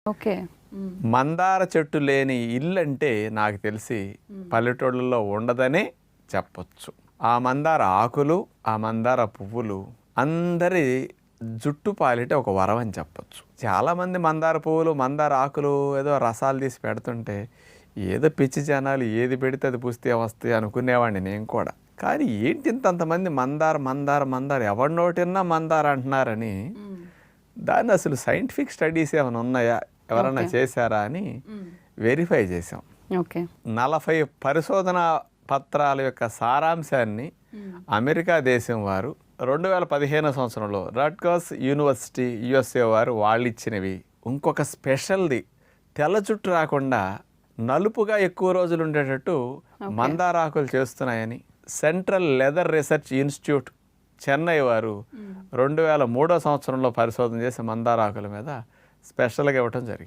Okay. మందార చెట్టు లేని ఇల్లు అంటే నాకు తెలిసి పల్లెటూళ్ళలో ఉండదనే చెప్పొచ్చు. ఆ మందార ఆకులు, ఆ మందార పువ్వులు అందరి జుట్టు పాలిట ఒక వరం అని చెప్పొచ్చు. చాలామంది మందార పువ్వులు, మందార ఆకులు ఏదో రసాలు తీసి పెడుతుంటే ఏదో పిచ్చి జనాలు ఏది పెడితే అది పుస్తే వస్తాయి అనుకునేవాడిని నేను కూడా. కానీ ఏంటి ఇంతంతమంది మందార మందార మందార ఎవరి నోటిన్నా మందార అంటున్నారని దాన్ని అసలు సైంటిఫిక్ స్టడీస్ ఏమైనా ఉన్నాయా, ఎవరైనా చేశారా అని వెరిఫై చేసాం. ఓకే. 40 పరిశోధనా పత్రాల యొక్క సారాంశాన్ని అమెరికా దేశం వారు 2015 సంవత్సరంలో రట్గర్స్ యూనివర్సిటీ యుఎస్ఏ వారు వాళ్ళు ఇచ్చినవి. ఇంకొక స్పెషల్ది తెల్ల జుట్టు రాకుండా నలుపుగా ఎక్కువ రోజులు ఉండేటట్టు మందారాకులు చేస్తున్నాయని central leather research institute Chennai వారు 2003 సంవత్సరంలో పరిశోధన చేసి మందారాకుల మీద స్పెషల్గా ఇవ్వటం జరిగింది.